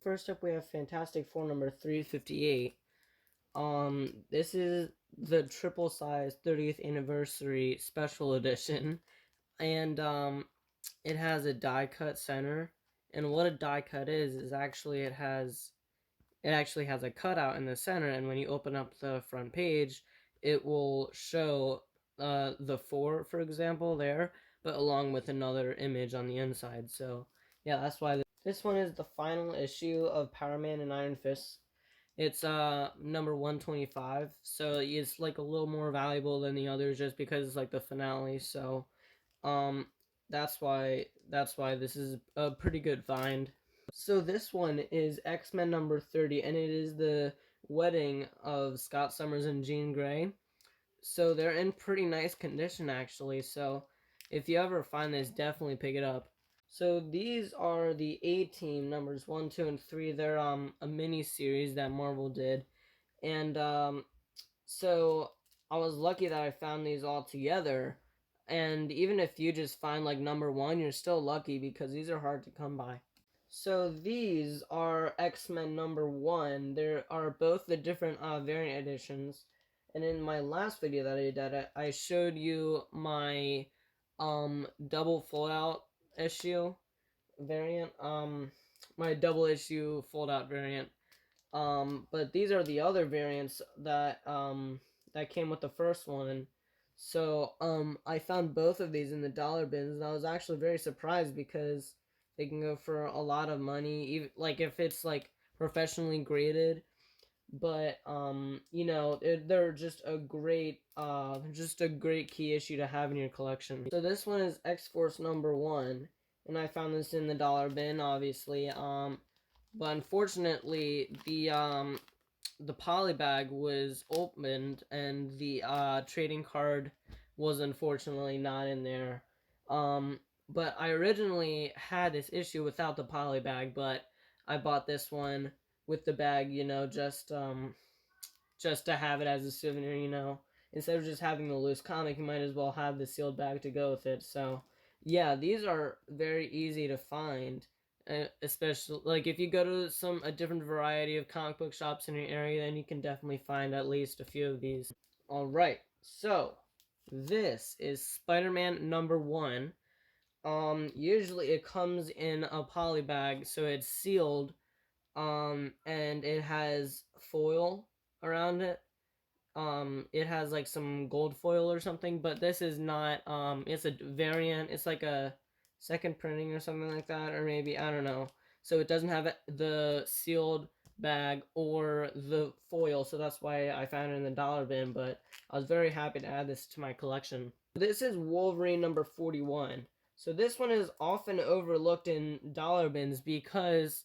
first up we have Fantastic Four number 358. This is the triple size 30th anniversary special edition, and it has a die cut center. And what a die cut is actually it actually has a cutout in the center, and when you open up the front page, it will show the four, for example, there, but along with another image on the inside. So yeah, that's why this one is the final issue of Power Man and Iron Fist. It's number 125, so it's like a little more valuable than the others just because it's like the finale. So that's why this is a pretty good find. So this one is X-Men number 30, and it is the wedding of Scott Summers and Jean Grey. So they're in pretty nice condition actually, so if you ever find this, definitely pick it up. So these are the A-Team numbers 1, 2, and 3. They're a mini series that Marvel did, and so I was lucky that I found these all together. And even if you just find like number 1, you're still lucky because these are hard to come by. So these are X-Men number 1. There are both the different variant editions. And in my last video that I did, I showed you my double fold-out issue variant, my double issue fold-out variant. But these are the other variants that that came with the first one. So I found both of these in the dollar bins, and I was actually very surprised because they can go for a lot of money, even like if it's like professionally graded. But you know, they're just a great key issue to have in your collection. So this one is X-Force number 1, and I found this in the dollar bin, obviously. But unfortunately, the poly bag was opened, and the trading card was unfortunately not in there. But I originally had this issue without the poly bag, but I bought this one with the bag, you know, just to have it as a souvenir, you know. Instead of just having the loose comic, you might as well have the sealed bag to go with it. So yeah, these are very easy to find, especially like if you go to a different variety of comic book shops in your area, then you can definitely find at least a few of these. All right, so this is Spider-Man number 1. Usually it comes in a poly bag, so it's sealed, and it has foil around it. It has like some gold foil or something, but this is not, it's a variant. It's like a second printing or something like that, or maybe, I don't know. So it doesn't have the sealed bag or the foil, so that's why I found it in the dollar bin, but I was very happy to add this to my collection. This is Wolverine number 41. So this one is often overlooked in dollar bins because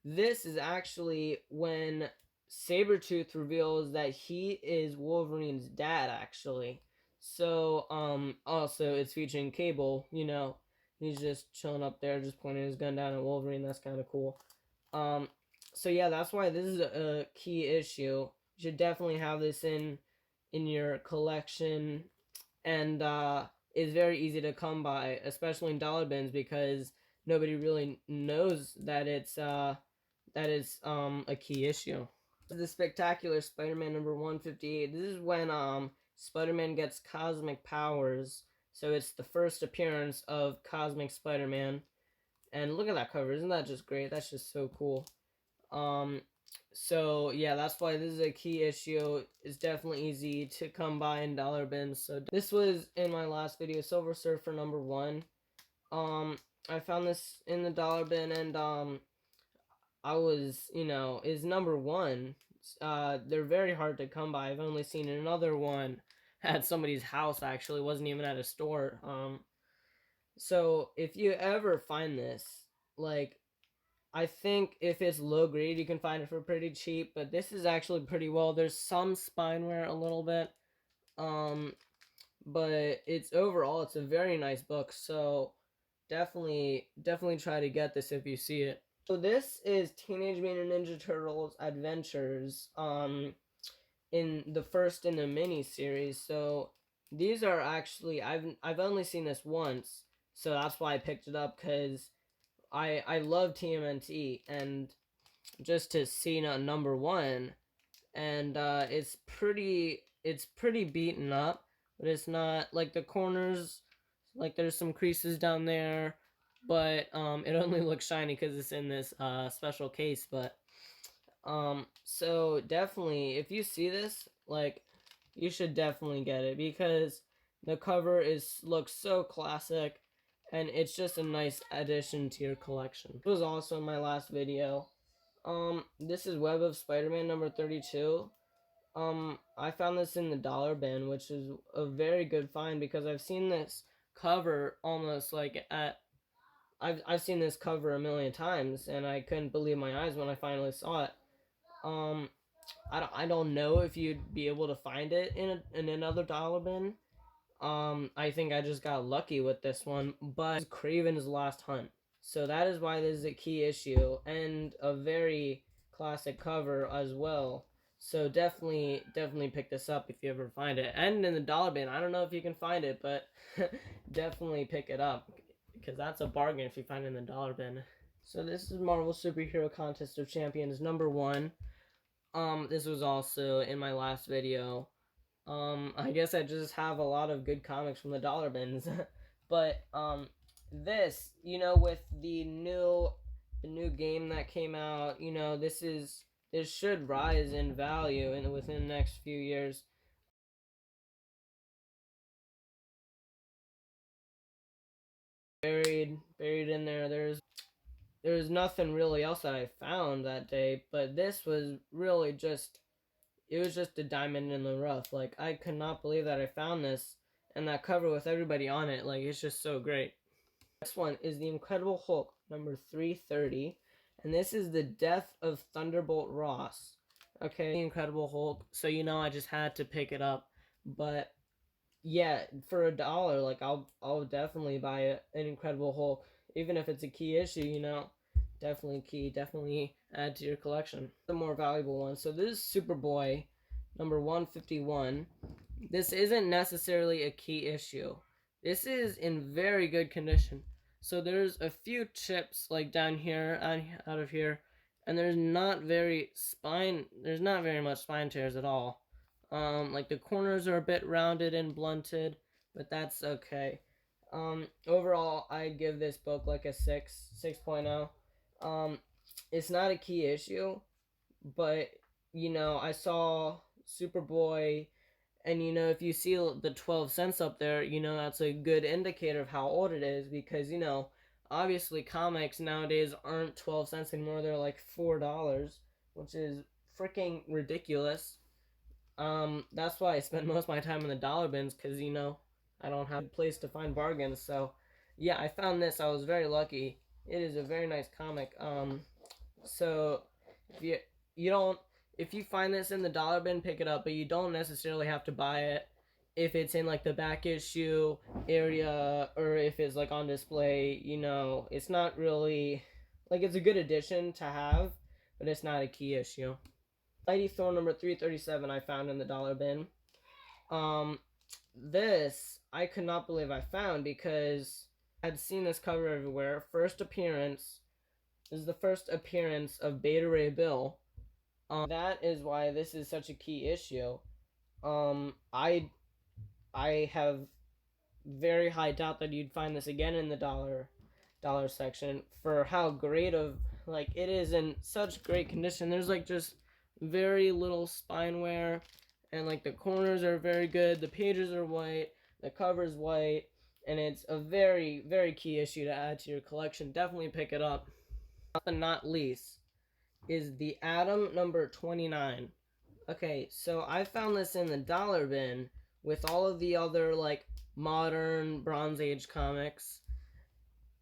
this is actually when Sabretooth reveals that he is Wolverine's dad, actually. So, also, it's featuring Cable, you know. He's just chilling up there, just pointing his gun down at Wolverine. That's kind of cool. So yeah, that's why this is a key issue. You should definitely have this in your collection. And, it's very easy to come by, especially in dollar bins, because nobody really knows that it's, a key issue. The Spectacular Spider-Man number 158. This is when Spider-Man gets cosmic powers. So it's the first appearance of Cosmic Spider-Man. And look at that cover. Isn't that just great? That's just so cool. So yeah, that's why this is a key issue. It's definitely easy to come by in dollar bins. So this was in my last video, Silver Surfer number 1. I found this in the dollar bin, and I was, you know, is number 1. They're very hard to come by. I've only seen another one at somebody's house, actually. It wasn't even at a store. So if you ever find this, like, I think if it's low grade, you can find it for pretty cheap, but this is actually pretty well. There's some spine wear a little bit, but it's overall, it's a very nice book, so definitely try to get this if you see it. So this is Teenage Mutant Ninja Turtles Adventures, in the mini series. So these are actually, I've only seen this once, so that's why I picked it up, because I love TMNT, and just to see number 1, and it's pretty beaten up, but it's not like the corners, like there's some creases down there, but it only looks shiny because it's in this special case. But so definitely, if you see this, like, you should definitely get it because the cover looks so classic, and it's just a nice addition to your collection. It was also in my last video. This is Web of Spider-Man number 32. I found this in the dollar bin, which is a very good find because I've seen this cover almost like I've seen this cover a million times, and I couldn't believe my eyes when I finally saw it. I don't know if you'd be able to find it in another dollar bin. I think I just got lucky with this one, but Kraven's Last Hunt. So that is why this is a key issue and a very classic cover as well. So definitely pick this up if you ever find it. And in the dollar bin, I don't know if you can find it, but definitely pick it up because that's a bargain if you find it in the dollar bin. So this is Marvel Superhero Contest of Champions number 1. This was also in my last video. I guess I just have a lot of good comics from the dollar bins. But this, with the new game that came out, this should rise in value within the next few years. Buried in there. There's nothing really else that I found that day, but this was really just, it was just a diamond in the rough. Like, I could not believe that I found this, and that cover with everybody on it, like, it's just so great. Next one is the Incredible Hulk number 330, and this is the Death of Thunderbolt Ross. Okay, the Incredible Hulk, so I just had to pick it up. But yeah, for $1, like, I'll definitely buy an Incredible Hulk, even if it's a key issue. Definitely add to your collection. The more valuable one. So this is Superboy number 151. This isn't necessarily a key issue. This is in very good condition. So there's a few chips like down here, out of here, and there's not very much spine tears at all. Like the corners are a bit rounded and blunted, but that's okay. Overall, I give this book like a 6.0. It's not a key issue, but I saw Superboy, and if you see the 12 cents up there, that's a good indicator of how old it is, because obviously comics nowadays aren't 12 cents anymore. They're like $4, which is freaking ridiculous. That's why I spend most of my time in the dollar bins, because I don't have a place to find bargains. So yeah, I found this. I was very lucky. It is a very nice comic. So if you find this in the dollar bin, pick it up, but you don't necessarily have to buy it if it's in like the back issue area, or if it's like on display. It's not really, like, it's a good addition to have, but it's not a key issue. Mighty Thor number 337 I found in the dollar bin. This I could not believe I found because I had seen this cover everywhere. First appearance. This is the first appearance of Beta Ray Bill. That is why this is such a key issue. I have very high doubt that you'd find this again in the dollar section for how great of, like, it is in such great condition. There's like just very little spine wear, and like the corners are very good, the pages are white, the cover's white, and it's a very, very key issue to add to your collection. Definitely pick it up. Last but not least is the Atom number 29. Okay, so I found this in the dollar bin with all of the other like modern Bronze Age comics,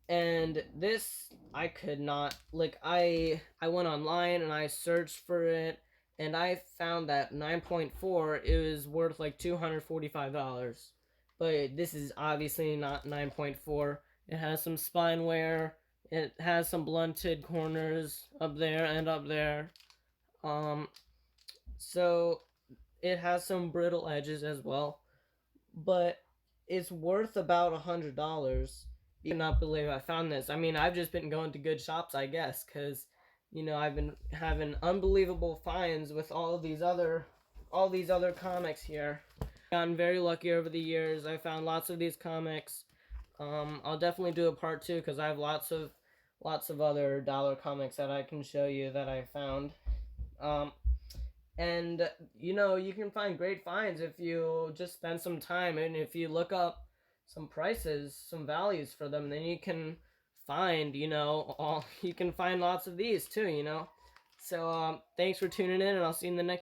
and this I could not, like, I went online and I searched for it, and I found that 9.4 it was worth like $245. But this is obviously not 9.4. It has some spine wear. It has some blunted corners up there and up there. So it has some brittle edges as well. But it's worth about $100. I cannot believe I found this. I mean, I've just been going to good shops, I guess, because you know, I've been having unbelievable finds with all these other comics here. Gotten very lucky over the years. I found lots of these comics. I'll definitely do a part 2 because I have lots of other dollar comics that I can show you that I found. And you know, you can find great finds if you just spend some time, and if you look up some prices, some values for them, then you can find, you know, you can find lots of these too, you know. So thanks for tuning in, and I'll see you in the next